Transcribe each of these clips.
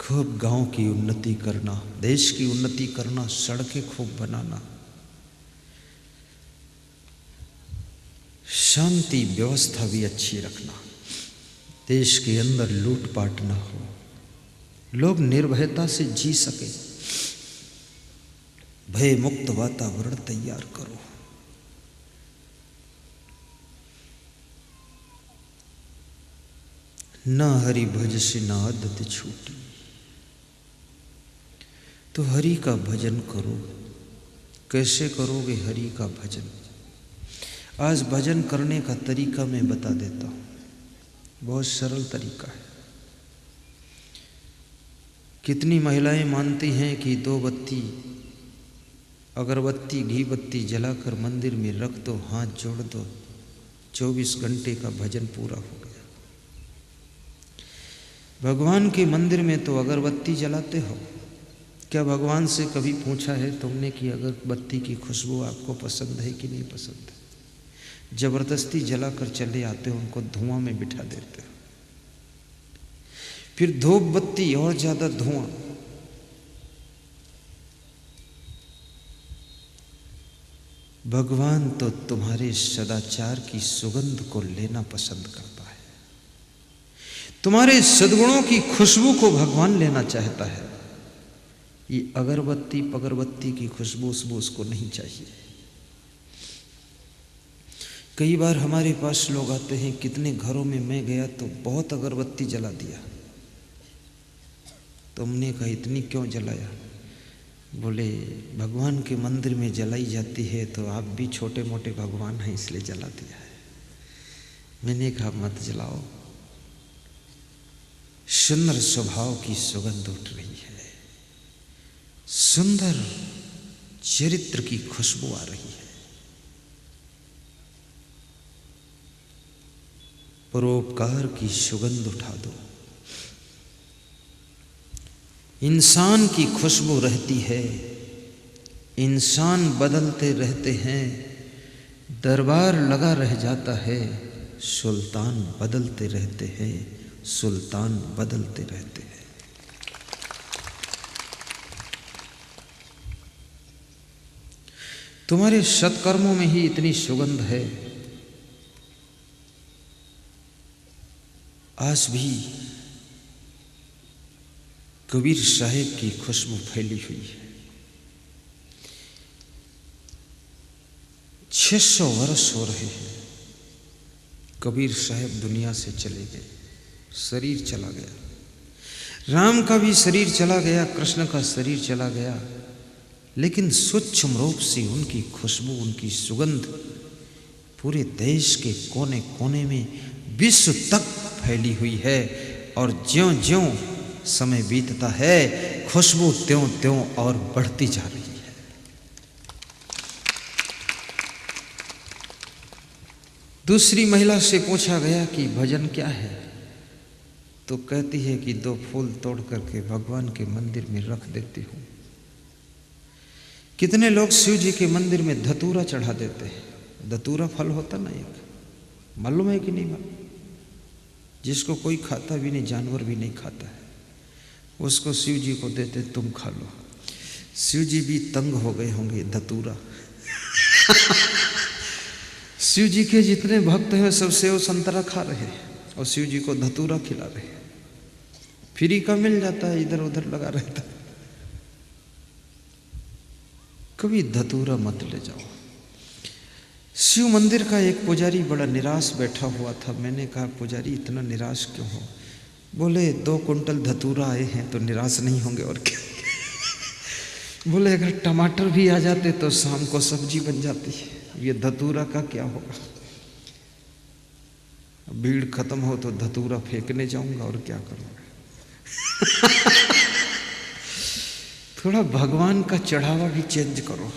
खूब गांव की उन्नति करना, देश की उन्नति करना, सड़कें खूब बनाना, शांति व्यवस्था भी अच्छी रखना, देश के अंदर लूटपाट ना हो, लोग निर्भयता से जी सके, भय मुक्त वातावरण तैयार करो। न हरि भज से न आदत छूटी, तो हरि का भजन करो। कैसे करोगे हरि का भजन? आज भजन करने का तरीका मैं बता देता हूँ, बहुत सरल तरीका है। कितनी महिलाएं मानती हैं कि 2 बत्ती अगरबत्ती घी बत्ती जलाकर मंदिर में रख दो, हाथ जोड़ दो, 24 घंटे का भजन पूरा हो गया। भगवान के मंदिर में तो अगरबत्ती जलाते हो, क्या भगवान से कभी पूछा है तुमने कि अगरबत्ती की खुशबू आपको पसंद है कि नहीं पसंद है? जबरदस्ती जलाकर चले आते हो, उनको धुआं में बिठा देते हो, फिर धूप बत्ती और ज्यादा धुआं। भगवान तो तुम्हारे सदाचार की सुगंध को लेना पसंद करता है, तुम्हारे सद्गुणों की खुशबू को भगवान लेना चाहता है। ये अगरबत्ती पगरबत्ती की खुशबू उसको नहीं चाहिए। कई बार हमारे पास लोग आते हैं, कितने घरों में मैं गया तो बहुत अगरबत्ती जला दिया। तुमने कहा इतनी क्यों जलाया? बोले भगवान के मंदिर में जलाई जाती है तो आप भी छोटे मोटे भगवान हैं इसलिए जला दिया है। मैंने कहा मत जलाओ, सुंदर स्वभाव की सुगंध उठ रही है, सुंदर चरित्र की खुशबू आ रही है। परोपकार की सुगंध उठा दो। इंसान की खुशबू रहती है, इंसान बदलते रहते हैं, दरबार लगा रह जाता है, सुल्तान बदलते रहते हैं, सुल्तान बदलते रहते हैं। तुम्हारे सत्कर्मों में ही इतनी सुगंध है। आज भी कबीर साहेब की खुशबू फैली हुई है। 600 वर्ष हो रहे हैं कबीर साहेब दुनिया से चले गए, शरीर चला गया। राम का भी शरीर चला गया, कृष्ण का शरीर चला गया, लेकिन सूक्ष्म रूप से उनकी खुशबू, उनकी सुगंध पूरे देश के कोने कोने में, विश्व तक फैली हुई है। और ज्यों-ज्यों समय बीतता है, खुशबू त्यों-त्यों और बढ़ती जा रही है। दूसरी महिला से पूछा गया कि भजन क्या है, तो कहती है कि 2 फूल तोड़ करके भगवान के मंदिर में रख देती हूँ। कितने लोग शिव जी के मंदिर में धतूरा चढ़ा देते हैं। धतूरा फल होता ना एक, मालूम है कि नहीं मालूम? जिसको कोई खाता भी नहीं, जानवर भी नहीं खाता है, उसको शिव जी को देते, तुम खा लो। शिव जी भी तंग हो गए होंगे धतूरा। शिव जी के जितने भक्त हैं सब सेव संतरा खा रहे हैं और शिव जी को धतूरा खिला रहे हैं। फ्री का मिल जाता है, इधर उधर लगा रहता है। कभी धतूरा मत ले जाओ। शिव मंदिर का एक पुजारी बड़ा निराश बैठा हुआ था। मैंने कहा पुजारी इतना निराश क्यों हो? बोले 2 कुंटल धतूरा आए हैं तो निराश नहीं होंगे और क्या। बोले अगर टमाटर भी आ जाते तो शाम को सब्जी बन जाती है, ये धतूरा का क्या होगा? भीड़ खत्म हो तो धतूरा फेंकने जाऊंगा और क्या करूंगा। थोड़ा भगवान का चढ़ावा भी चेंज करो।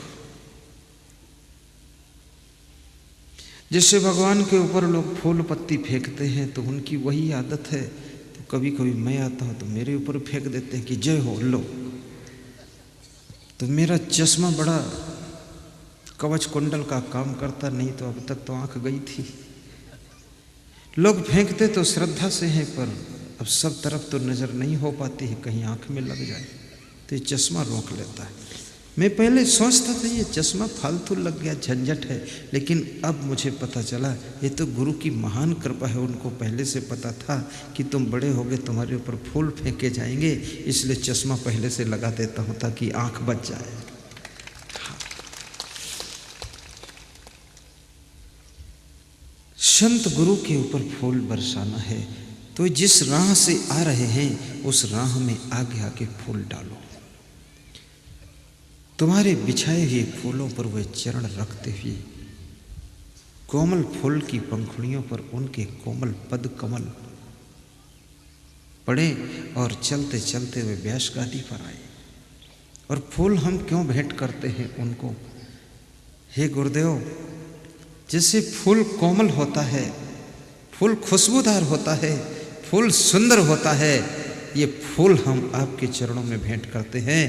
जैसे भगवान के ऊपर लोग फूल पत्ती फेंकते हैं तो उनकी वही आदत है, तो कभी कभी मैं आता हूं तो मेरे ऊपर फेंक देते हैं कि जय हो लो। तो मेरा चश्मा बड़ा कवच कुंडल का काम करता, नहीं तो अब तक तो आंख गई थी। लोग फेंकते तो श्रद्धा से हैं, पर अब सब तरफ तो नज़र नहीं हो पाती है, कहीं आँख में लग जाए तो ये चश्मा रोक लेता है। मैं पहले सोचता था ये चश्मा फालतू लग गया, झंझट है, लेकिन अब मुझे पता चला ये तो गुरु की महान कृपा है। उनको पहले से पता था कि तुम बड़े होगे, तुम्हारे ऊपर फूल फेंके जाएंगे, इसलिए चश्मा पहले से लगा देता हूँ ताकि आँख बच जाए। संत गुरु के ऊपर फूल बरसाना है तो जिस राह से आ रहे हैं उस राह में आगे आगे फूल डालो। तुम्हारे बिछाए हुए फूलों पर वे चरण रखते हुए कोमल फूल की पंखुड़ियों पर उनके कोमल पद कमल पड़े और चलते चलते वे व्यास गादी पर आए। और फूल हम क्यों भेंट करते हैं उनको? हे गुरुदेव, जैसे फूल कोमल होता है, फूल खुशबूदार होता है, फूल सुंदर होता है, ये फूल हम आपके चरणों में भेंट करते हैं।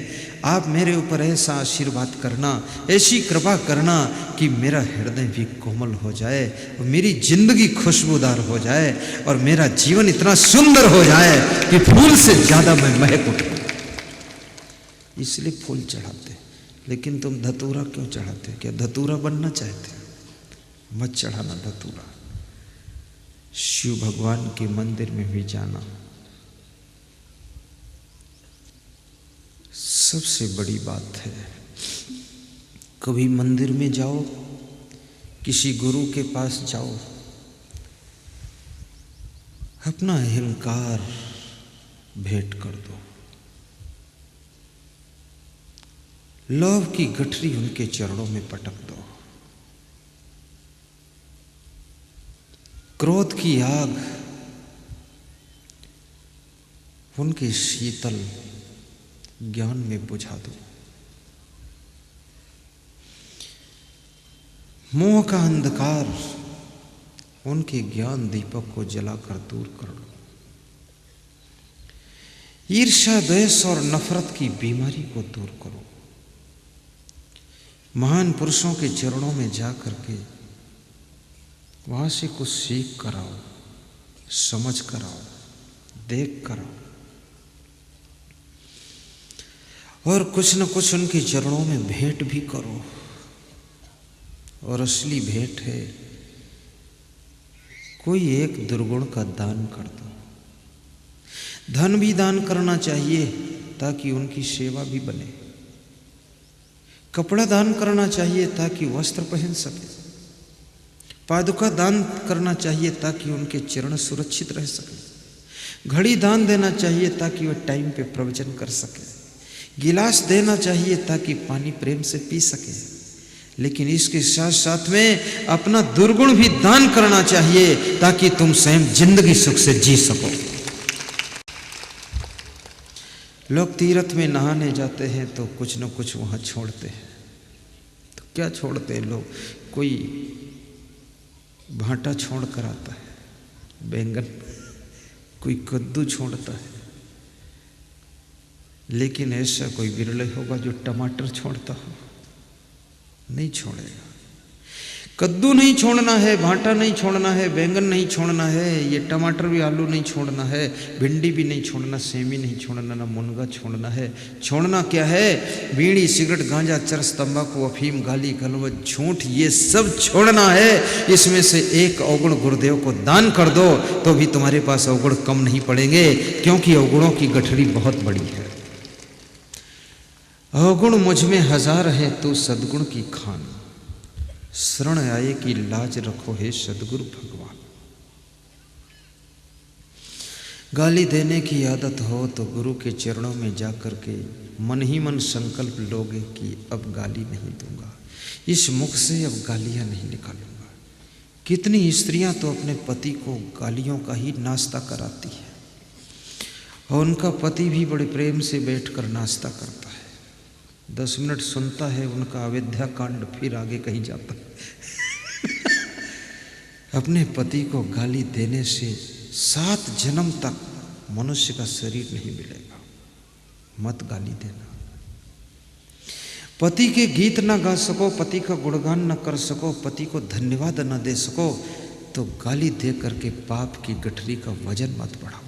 आप मेरे ऊपर ऐसा आशीर्वाद करना, ऐसी कृपा करना कि मेरा हृदय भी कोमल हो जाए और मेरी जिंदगी खुशबूदार हो जाए और मेरा जीवन इतना सुंदर हो जाए कि फूल से ज़्यादा मैं महक उठूं। इसलिए फूल चढ़ाते हैं। लेकिन तुम धतूरा क्यों चढ़ाते हो? क्या धतूरा बनना चाहते हो? मत चढ़ाना धतूरा। शिव भगवान के मंदिर में भी जाना सबसे बड़ी बात है। कभी मंदिर में जाओ, किसी गुरु के पास जाओ, अपना अहंकार भेंट कर दो। लोभ की गठरी उनके चरणों में पटक दो। क्रोध की आग उनके शीतल ज्ञान में बुझा दो। मोह का अंधकार उनके ज्ञान दीपक को जलाकर दूर कर दो। ईर्ष्या, द्वेष और नफरत की बीमारी को दूर करो। महान पुरुषों के चरणों में जा करके वहां से कुछ सीख कराओ, समझ कराओ, देख कराओ और कुछ न कुछ उनके चरणों में भेंट भी करो। और असली भेंट है कोई एक दुर्गुण का दान कर दो। धन भी दान करना चाहिए ताकि उनकी सेवा भी बने। कपड़ा दान करना चाहिए ताकि वस्त्र पहन सके। पादुका दान करना चाहिए ताकि उनके चरण सुरक्षित रह सके। घड़ी दान देना चाहिए ताकि वह टाइम पे प्रवचन कर सके। गिलास देना चाहिए ताकि पानी प्रेम से पी सके। लेकिन इसके साथ साथ में अपना दुर्गुण भी दान करना चाहिए ताकि तुम स्वयं जिंदगी सुख से जी सको। लोग तीर्थ में नहाने जाते हैं तो कुछ न कुछ वहाँ छोड़ते हैं। तो क्या छोड़ते हैं लोग? कोई भाटा छोड़ कर आता है, बैंगन, कोई कद्दू छोड़ता है। लेकिन ऐसा कोई विरले होगा जो टमाटर छोड़ता हो? नहीं छोड़ेगा। कद्दू नहीं छोड़ना है, भाटा नहीं छोड़ना है, बैंगन नहीं छोड़ना है, ये टमाटर भी आलू नहीं छोड़ना है, भिंडी भी नहीं छोड़ना, सेमी नहीं छोड़ना, ना मुनगा छोड़ना है। छोड़ना क्या है? बीड़ी, सिगरेट, गांजा, चरस, तंबाकू, अफीम, गाली गलौज, झूठ, ये सब छोड़ना है। इसमें से एक अवगुण गुरुदेव को दान कर दो तो भी तुम्हारे पास अवगुण कम नहीं पड़ेंगे, क्योंकि अवगुणों की गठरी बहुत बड़ी है। अवगुण मुझ में हजार है तो सद्गुण की खान, शरण आए की लाज रखो हे सदगुरु भगवान। गाली देने की आदत हो तो गुरु के चरणों में जाकर के मन ही मन संकल्प लोगे कि अब गाली नहीं दूंगा, इस मुख से अब गालियां नहीं निकालूंगा। कितनी स्त्रियां तो अपने पति को गालियों का ही नाश्ता कराती है और उनका पति भी बड़े प्रेम से बैठकर नाश्ता करता है। 10 मिनट सुनता है उनका अविद्या कांड, फिर आगे कहीं जाता है। अपने पति को गाली देने से 7 जन्म तक मनुष्य का शरीर नहीं मिलेगा। मत गाली देना। पति के गीत ना गा सको, पति का गुणगान ना कर सको, पति को धन्यवाद ना दे सको तो गाली दे करके पाप की गठरी का वजन मत बढ़ाओ।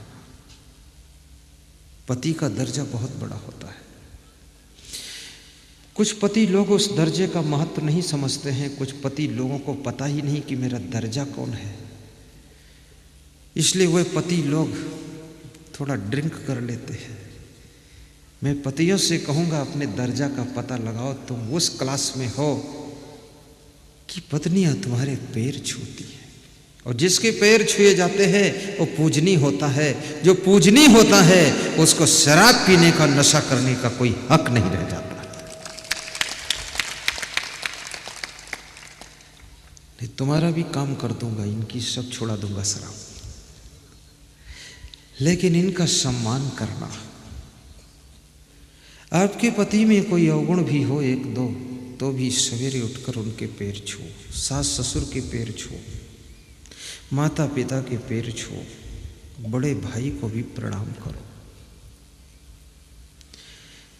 पति का दर्जा बहुत बड़ा होता है। कुछ पति लोग उस दर्जे का महत्व नहीं समझते हैं, कुछ पति लोगों को पता ही नहीं कि मेरा दर्जा कौन है, इसलिए वे पति लोग थोड़ा ड्रिंक कर लेते हैं। मैं पतियों से कहूँगा अपने दर्जा का पता लगाओ। तुम उस क्लास में हो कि पत्नियां तुम्हारे पैर छूती है, और जिसके पैर छुए जाते हैं वो पूजनी होता है। जो पूजनी होता है उसको शराब पीने का, नशा करने का कोई हक नहीं रह जाता। नहीं, तुम्हारा भी काम कर दूंगा, इनकी सब छोड़ा दूंगा शराब, लेकिन इनका सम्मान करना। आपके पति में कोई अवगुण भी हो एक दो, तो भी सवेरे उठकर उनके पैर छू, सास ससुर के पैर छू, माता पिता के पैर छू, बड़े भाई को भी प्रणाम करो।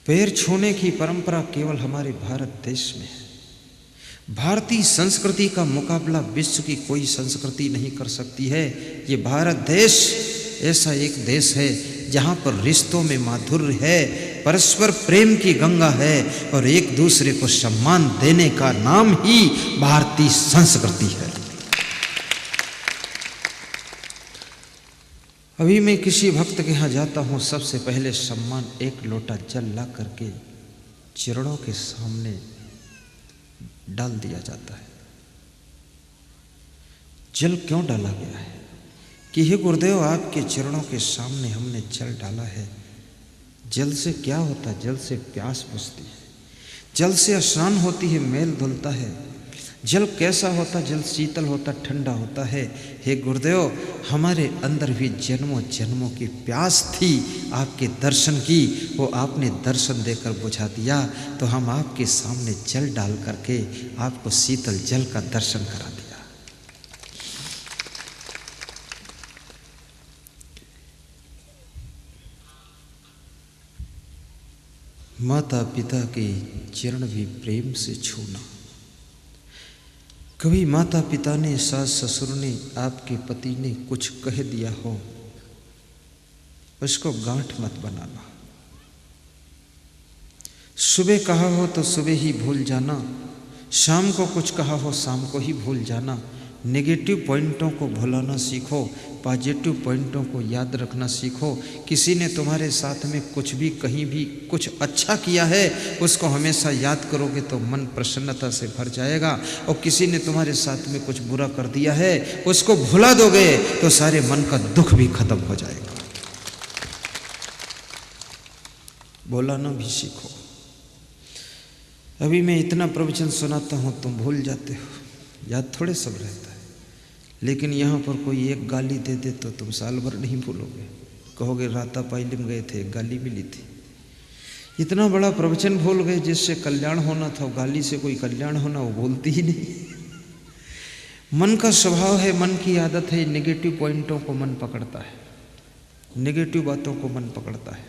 पैर छूने की परंपरा केवल हमारे भारत देश में है। भारतीय संस्कृति का मुकाबला विश्व की कोई संस्कृति नहीं कर सकती है। ये भारत देश ऐसा एक देश है जहाँ पर रिश्तों में माधुर्य है, परस्पर प्रेम की गंगा है, और एक दूसरे को सम्मान देने का नाम ही भारतीय संस्कृति है। अभी मैं किसी भक्त के यहाँ जाता हूँ, सबसे पहले सम्मान एक लोटा जल ला करके चरणों के सामने डाल दिया जाता है। जल क्यों डाला गया है? कि हे गुरुदेव, आपके चरणों के सामने हमने जल डाला है। जल से क्या होता है? जल से प्यास बुझती है, जल से स्नान होती है, मैल धुलता है। जल कैसा होता? जल शीतल होता, ठंडा होता है। हे गुरुदेव, हमारे अंदर भी जन्मों जन्मों की प्यास थी आपके दर्शन की, वो आपने दर्शन देकर बुझा दिया, तो हम आपके सामने जल डाल करके आपको शीतल जल का दर्शन करा दिया। माता पिता के चरण भी प्रेम से छूना। कभी माता पिता ने, सास ससुर ने, आपके पति ने कुछ कह दिया हो, उसको गांठ मत बनाना। सुबह कहा हो तो सुबह ही भूल जाना, शाम को कुछ कहा हो शाम को ही भूल जाना। नेगेटिव पॉइंटों को भुलाना सीखो, पॉजिटिव पॉइंटों को याद रखना सीखो। किसी ने तुम्हारे साथ में कुछ भी, कहीं भी कुछ अच्छा किया है, उसको हमेशा याद करोगे तो मन प्रसन्नता से भर जाएगा। और किसी ने तुम्हारे साथ में कुछ बुरा कर दिया है, उसको भुला दोगे तो सारे मन का दुख भी खत्म हो जाएगा। बोलाना भी सीखो। अभी मैं इतना प्रवचन सुनाता हूँ, तुम भूल जाते हो, याद थोड़े सब रहता है। लेकिन यहाँ पर कोई एक गाली दे दे तो तुम साल भर नहीं भूलोगे, कहोगे राता पाइलिम गए थे, गाली मिली थी। इतना बड़ा प्रवचन भूल गए, जिससे कल्याण होना था, गाली से कोई कल्याण होना, वो बोलती ही नहीं। मन का स्वभाव है, मन की आदत है, नेगेटिव पॉइंटों को मन पकड़ता है, नेगेटिव बातों को मन पकड़ता है।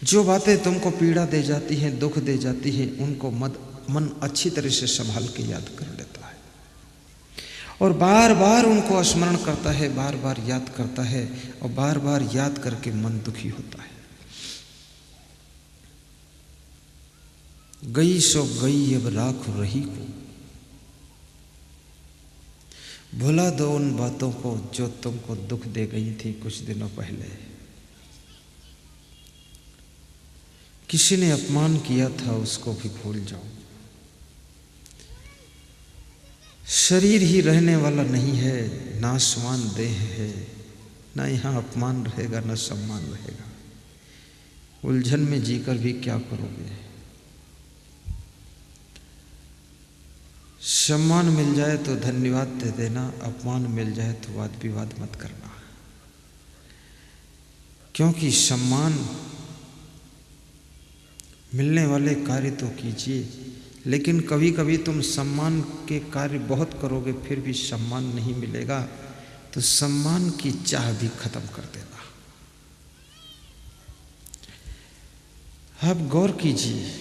जो बातें तुमको पीड़ा दे जाती हैं, दुख दे जाती हैं, उनको मन अच्छी तरह से संभाल के याद कर लेता है, और बार बार उनको स्मरण करता है, बार बार याद करता है, और बार बार याद करके मन दुखी होता है। गई सो गई अब राख रही को, भुला दो उन बातों को जो तुमको दुख दे गई थी कुछ दिनों पहले। किसी ने अपमान किया था, उसको भी भूल जाओ। शरीर ही रहने वाला नहीं है, नाशवान देह है, ना यहाँ अपमान रहेगा ना सम्मान रहेगा। उलझन में जीकर भी क्या करोगे? सम्मान मिल जाए तो धन्यवाद दे देना, अपमान मिल जाए तो वाद विवाद मत करना। क्योंकि सम्मान मिलने वाले कार्य तो कीजिए, लेकिन कभी कभी तुम सम्मान के कार्य बहुत करोगे फिर भी सम्मान नहीं मिलेगा, तो सम्मान की चाह भी खत्म कर देना। आप गौर कीजिए,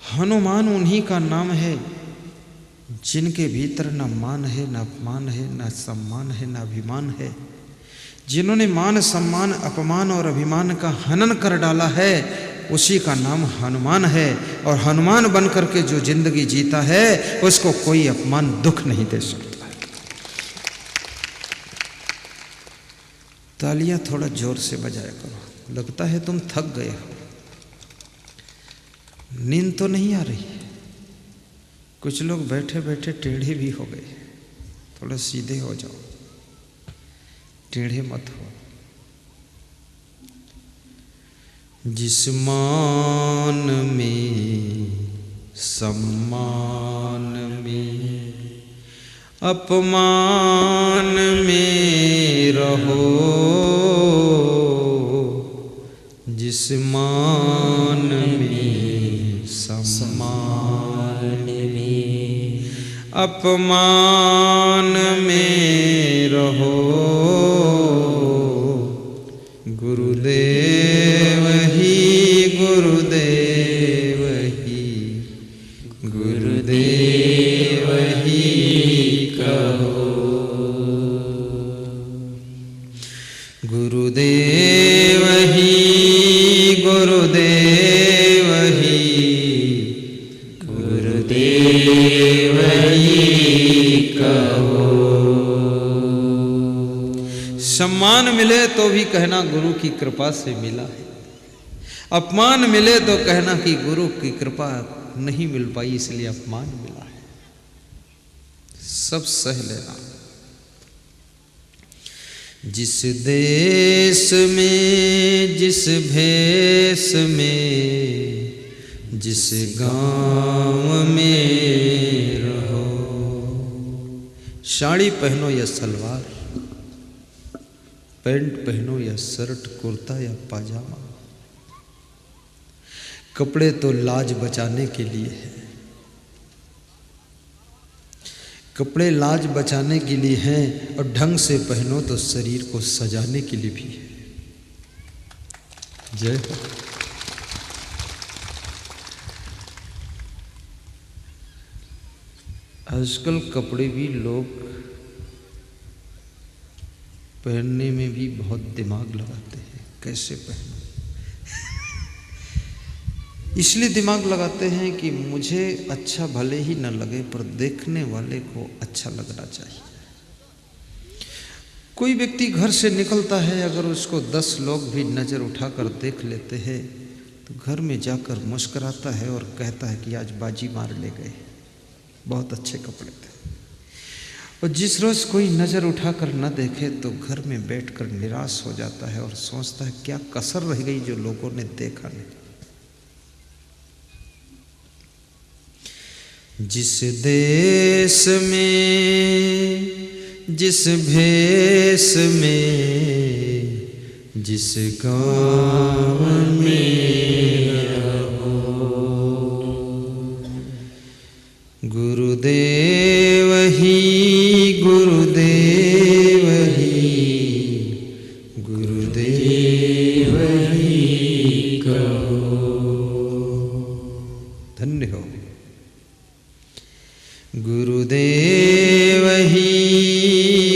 हनुमान उन्हीं का नाम है जिनके भीतर न मान है, न अपमान है, न सम्मान है, न अभिमान है, जिन्होंने मान सम्मान अपमान और अभिमान का हनन कर डाला है, उसी का नाम हनुमान है। और हनुमान बन करके जो जिंदगी जीता है उसको कोई अपमान दुख नहीं दे सकता। तालियां थोड़ा जोर से बजाया करो, लगता है तुम थक गए हो। नींद तो नहीं आ रही? कुछ लोग बैठे बैठे टेढ़े भी हो गए। थोड़ा सीधे हो जाओ, टेढ़े मत हो। जिस मान में सम्मान में अपमान में रहो, जिस मान में सम्मान में अपमान में रहो, गुरुदेव ही गुरुदेव ही गुरुदेव ही कहो, गुरुदेव ही गुरुदेव ही गुरुदेव ही कहो। सम्मान मिले तो भी कहना गुरु की कृपा से मिला है, अपमान मिले तो कहना कि गुरु की कृपा नहीं मिल पाई इसलिए अपमान मिला है। सब सह लेना। जिस देश में जिस भेष में जिस गांव में रहो, साड़ी पहनो या सलवार, पैंट पहनो या शर्ट कुर्ता या पाजामा, कपड़े तो लाज बचाने के लिए है। कपड़े लाज बचाने के लिए हैं और ढंग से पहनो तो शरीर को सजाने के लिए भी है। जय हो। आजकल कपड़े भी लोग पहनने में भी बहुत दिमाग लगाते हैं, कैसे पहनो। इसलिए दिमाग लगाते हैं कि मुझे अच्छा भले ही न लगे पर देखने वाले को अच्छा लगना चाहिए। कोई व्यक्ति घर से निकलता है, अगर उसको 10 लोग भी नज़र उठाकर देख लेते हैं तो घर में जाकर मुस्कुराता है और कहता है कि आज बाजी मार ले गए, बहुत अच्छे कपड़े थे। और जिस रोज़ कोई नज़र उठाकर न देखे तो घर में बैठकर निराश हो जाता है और सोचता है क्या कसर रह गई जो लोगों ने देखा नहीं। जिस देश में जिस भेष में जिस गाँव में रहो, गुरुदेव ही गुरुदेव ही गुरुदेव ही कहो। धन्य हो। गुरुदेव ही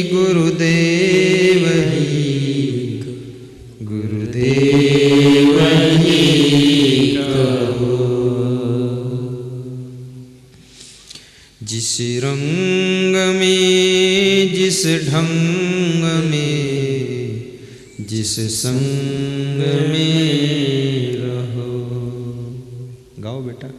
गुरुदेव ही गुरुदेव ही कहो। जिस रंग में जिस ढंग में जिस संग में रहो। गाओ बेटा।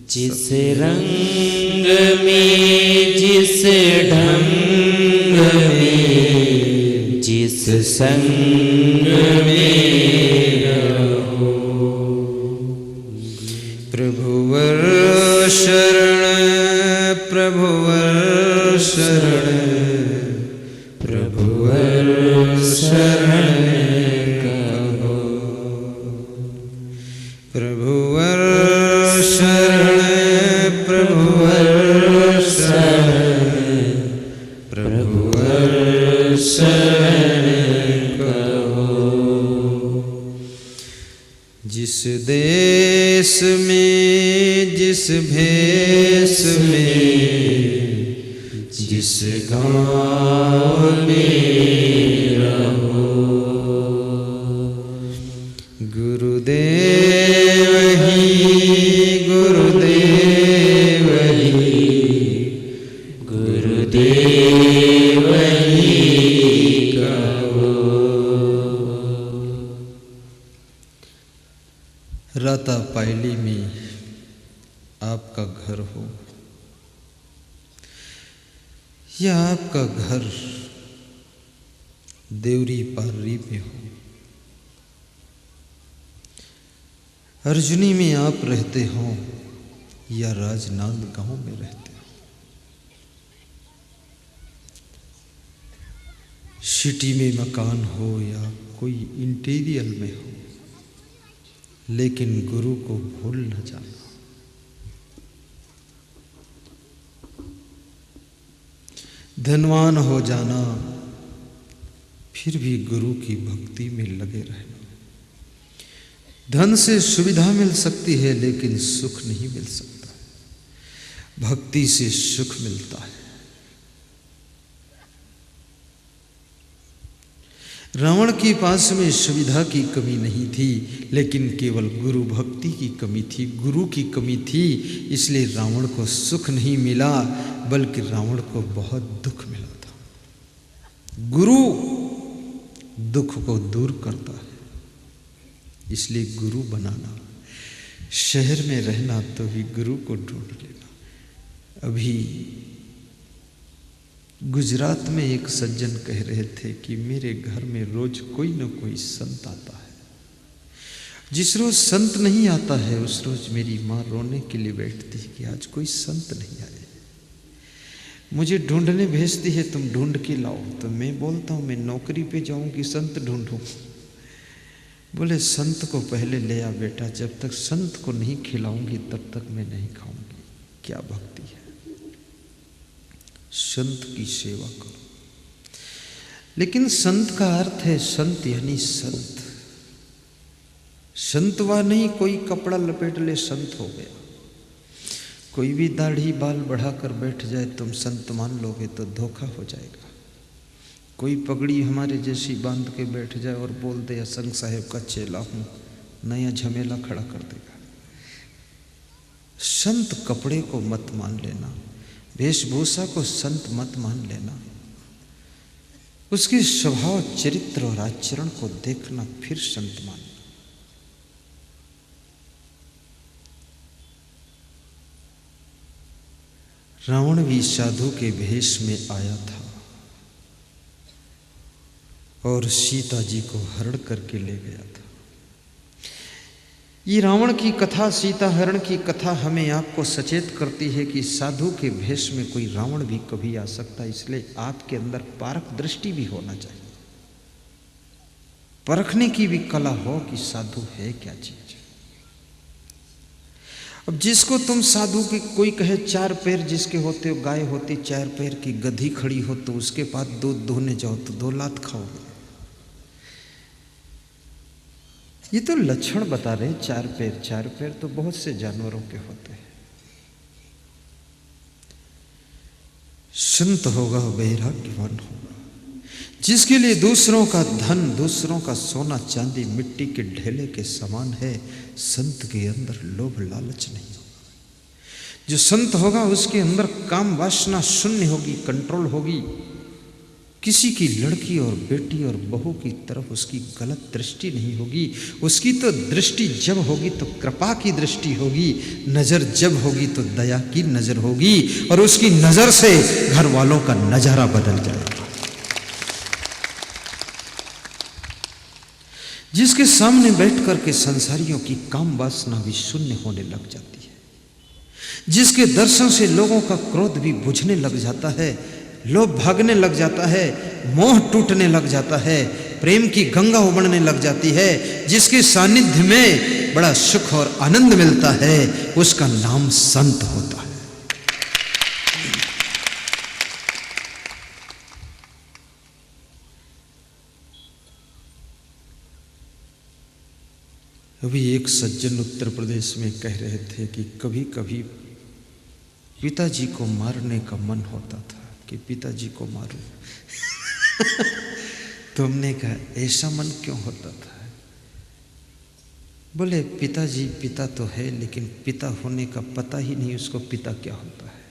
जिस रंग में जिस ढंग में जिस संग में रहो, प्रभुवर शरण प्रभुवर शरण प्रभुवर शरण कहो, प्रभुवर शरण प्रभुवर शरण प्रभुवर शरण कहो। जिस देश में जिस जिस भेष में जिस गाँव में रहो, गुरुदेव ही गुरुदेव ही गुरुदेव ही कहो। राता पायली में आपका घर हो या आपका घर देवरी पार्री में हो, अर्जुनी में आप रहते हो या राजनांद गांव में रहते हो, सिटी में मकान हो या कोई इंटीरियर में हो, लेकिन गुरु को भूल न जाना। धनवान हो जाना फिर भी गुरु की भक्ति में लगे रहना। धन से सुविधा मिल सकती है लेकिन सुख नहीं मिल सकता। भक्ति से सुख मिलता है। रावण के पास में सुविधा की कमी नहीं थी, लेकिन केवल गुरु भक्ति की कमी थी, गुरु की कमी थी। इसलिए रावण को सुख नहीं मिला, बल्कि रावण को बहुत दुख मिला था। गुरु दुख को दूर करता है, इसलिए गुरु बनाना, शहर में रहना तो भी गुरु को ढूंढ लेना। अभी गुजरात में एक सज्जन कह रहे थे कि मेरे घर में रोज कोई न कोई संत आता है। जिस रोज संत नहीं आता है उस रोज मेरी माँ रोने के लिए बैठती है कि आज कोई संत नहीं आए। मुझे ढूंढने भेजती है, तुम ढूंढ के लाओ। तो मैं बोलता हूँ मैं नौकरी पे जाऊँ कि संत ढूंढूं। बोले संत को पहले ले आ बेटा, जब तक संत को नहीं खिलाऊंगी तब तक मैं नहीं खाऊंगी। क्या भक्ति है। संत की सेवा करो। लेकिन संत का अर्थ है संत यानी संत। संतवा नहीं कोई कपड़ा लपेट ले संत हो गया। कोई भी दाढ़ी बाल बढ़ाकर बैठ जाए तुम संत मान लोगे तो धोखा हो जाएगा। कोई पगड़ी हमारे जैसी बांध के बैठ जाए और बोल दे असंग साहेब का चेला हूं, नया झमेला खड़ा कर देगा। संत कपड़े को मत मान लेना, वेशभूषा को संत मत मान लेना। उसके स्वभाव चरित्र और आचरण को देखना फिर संत मानना। रावण भी साधु के भेष में आया था और सीता जी को हरण करके ले गया था। ये रावण की कथा, सीता हरण की कथा हमें आपको सचेत करती है कि साधु के भेष में कोई रावण भी कभी आ सकता है। इसलिए आपके अंदर पारक दृष्टि भी होना चाहिए, परखने की भी कला हो कि साधु है क्या चीज। अब जिसको तुम साधु के, कोई कहे 4 पैर जिसके होते हो, गाय होती 4 पैर की, गधी खड़ी हो तो उसके पास दूध दोहने जाओ तो 2 लात खाओगे। ये तो लक्षण बता रहे। 4 पैर तो बहुत से जानवरों के होते हैं। संत होगा वैराग्यवान होगा, जिसके लिए दूसरों का धन, दूसरों का सोना चांदी मिट्टी के ढेले के समान है। संत के अंदर लोभ लालच नहीं होगा। जो संत होगा उसके अंदर काम वासना शून्य होगी, कंट्रोल होगी। किसी की लड़की और बेटी और बहू की तरफ उसकी गलत दृष्टि नहीं होगी। उसकी तो दृष्टि जब होगी तो कृपा की दृष्टि होगी, नजर जब होगी तो दया की नजर होगी, और उसकी नजर से घर वालों का नजारा बदल जाएगा। जिसके सामने बैठ करके संसारियों की काम वासना भी शून्य होने लग जाती है, जिसके दर्शन से लोगों का क्रोध भी बुझने लग जाता है, लोभ भागने लग जाता है, मोह टूटने लग जाता है, प्रेम की गंगा उमड़ने लग जाती है, जिसके सानिध्य में बड़ा सुख और आनंद मिलता है, उसका नाम संत होता है। अभी एक सज्जन उत्तर प्रदेश में कह रहे थे कि कभी कभी पिताजी को मारने का मन होता था कि पिताजी को मारूं। तुमने कहा ऐसा मन क्यों होता था? बोले पिताजी पिता तो है, लेकिन पिता होने का पता ही नहीं उसको पिता क्या होता है।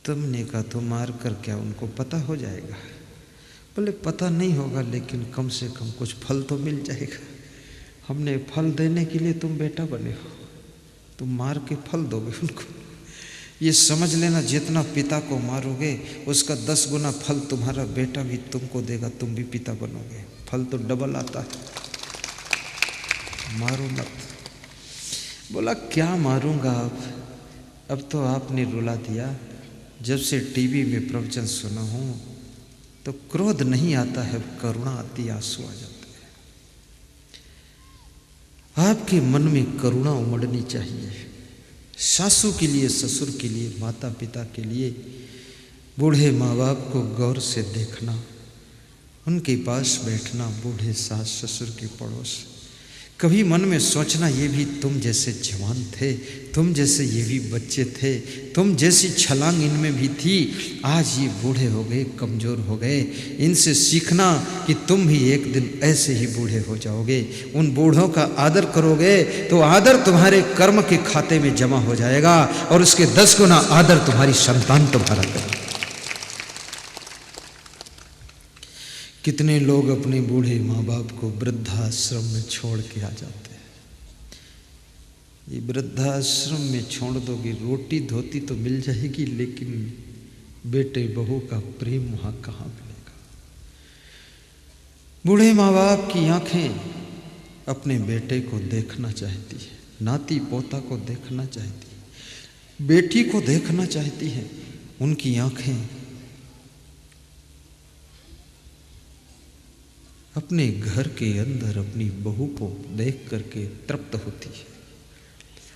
तुमने कहा तो मार कर क्या उनको पता हो जाएगा? बोले पता नहीं होगा, लेकिन कम से कम कुछ फल तो मिल जाएगा। हमने फल देने के लिए तुम बेटा बने हो, तुम मार के फल दोगे उनको। ये समझ लेना, जितना पिता को मारोगे उसका 10 गुना फल तुम्हारा बेटा भी तुमको देगा, तुम भी पिता बनोगे। फल तो डबल आता है, मारो मत। बोला क्या मारूंगा अब तो आपने रुला दिया। जब से टीवी में प्रवचन सुना हूं तो क्रोध नहीं आता है, करुणा आती, आंसू आ जाते हैं। आपके मन में करुणा उमड़नी चाहिए, सासू के लिए, ससुर के लिए, माता पिता के लिए। बूढ़े माँ बाप को गौर से देखना, उनके पास बैठना, बूढ़े सास ससुर के पड़ोस। कभी मन में सोचना ये भी तुम जैसे जवान थे, तुम जैसे ये भी बच्चे थे, तुम जैसी छलांग इनमें भी थी। आज ये बूढ़े हो गए, कमज़ोर हो गए। इनसे सीखना कि तुम भी एक दिन ऐसे ही बूढ़े हो जाओगे। उन बूढ़ों का आदर करोगे तो आदर तुम्हारे कर्म के खाते में जमा हो जाएगा, और उसके 10 गुना आदर तुम्हारी संतान तुम्हारा करेगी। कितने लोग अपने बूढ़े माँ बाप को वृद्धाश्रम में छोड़ के आ जाते हैं। ये वृद्धाश्रम में छोड़ दोगे, रोटी धोती तो मिल जाएगी, लेकिन बेटे बहू का प्रेम वहाँ कहाँ मिलेगा? बूढ़े माँ बाप की आंखें अपने बेटे को देखना चाहती है, नाती पोता को देखना चाहती है, बेटी को देखना चाहती है। उनकी आंखें अपने घर के अंदर अपनी बहू को देख करके तृप्त होती है।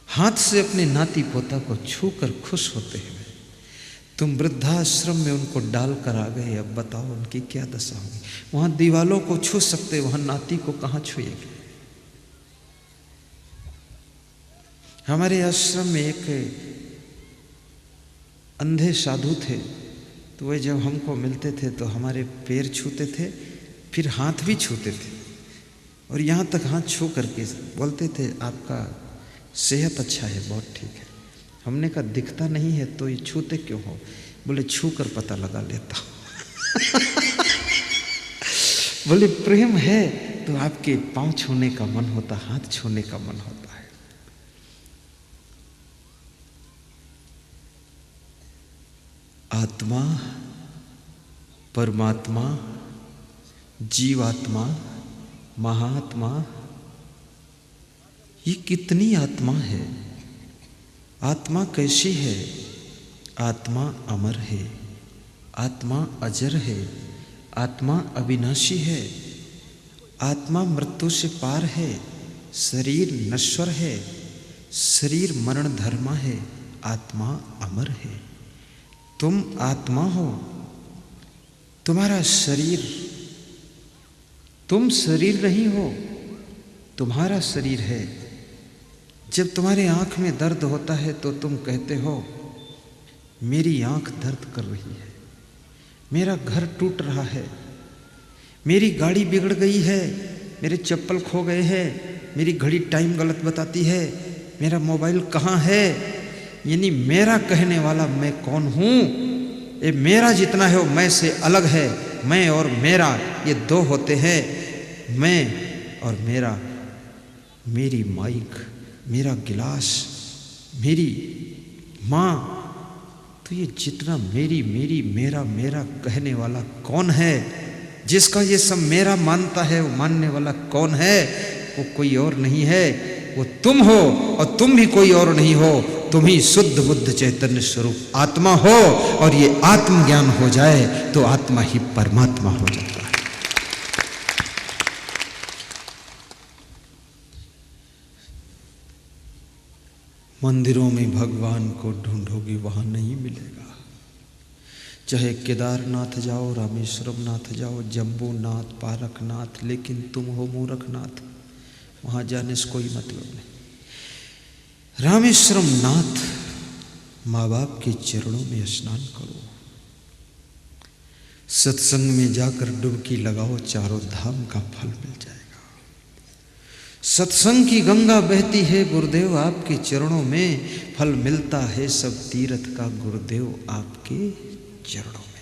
हाथ से अपने नाती पोता को छू कर खुश होते हुए तुम वृद्धाश्रम में उनको डाल कर आ गए। अब बताओ उनकी क्या दशा होगी? वहां दीवालों को छू सकते, वहां नाती को कहाँ छुएंगे? हमारे आश्रम में एक अंधे साधु थे, तो वे जब हमको मिलते थे तो हमारे पैर छूते थे, फिर हाथ भी छूते थे, और यहाँ तक हाथ छू करके बोलते थे आपका सेहत अच्छा है, बहुत ठीक है। हमने कहा दिखता नहीं है तो ये छूते क्यों हो? बोले छू कर पता लगा लेता। बोले प्रेम है तो आपके पांव छूने का मन होता, हाथ छूने का मन होता है। आत्मा, परमात्मा, जीवात्मा, महात्मा, ये कितनी आत्मा है? आत्मा कैसी है? आत्मा अमर है, आत्मा अजर है, आत्मा अविनाशी है, आत्मा मृत्यु से पार है, शरीर नश्वर है, शरीर मरण धर्मा है, आत्मा अमर है। तुम आत्मा हो, तुम्हारा शरीर, तुम शरीर नहीं हो, तुम्हारा शरीर है। जब तुम्हारे आंख में दर्द होता है तो तुम कहते हो मेरी आंख दर्द कर रही है, मेरा घर टूट रहा है, मेरी गाड़ी बिगड़ गई है, मेरे चप्पल खो गए हैं, मेरी घड़ी टाइम गलत बताती है, मेरा मोबाइल कहाँ है। यानी मेरा कहने वाला मैं कौन हूँ? ये मेरा जितना है वो मैं से अलग है। मैं और मेरा ये दो होते हैं, मैं और मेरा, मेरी माइक, मेरा गिलास, मेरी माँ। तो ये जितना मेरी मेरी मेरा मेरा कहने वाला कौन है? जिसका ये सब मेरा मानता है, वो मानने वाला कौन है? वो कोई और नहीं है, वो तुम हो, और तुम भी कोई और नहीं हो। तुम ही शुद्ध बुद्ध चैतन्य स्वरूप आत्मा हो, और ये आत्मज्ञान हो जाए तो आत्मा ही परमात्मा हो जाता है। मंदिरों में भगवान को ढूंढोगे वहां नहीं मिलेगा। चाहे केदारनाथ जाओ, रामेश्वरम नाथ जाओ, जम्बूनाथ, पारकनाथ, लेकिन तुम हो मूरखनाथ। वहां जाने से कोई मतलब नहीं। रामेश्वरम नाथ माँ बाप के चरणों में स्नान करो, सत्संग में जाकर डुबकी लगाओ, चारों धाम का फल मिल जाएगा। सत्संग की गंगा बहती है गुरुदेव आपके चरणों में, फल मिलता है सब तीर्थ का गुरुदेव आपके चरणों में।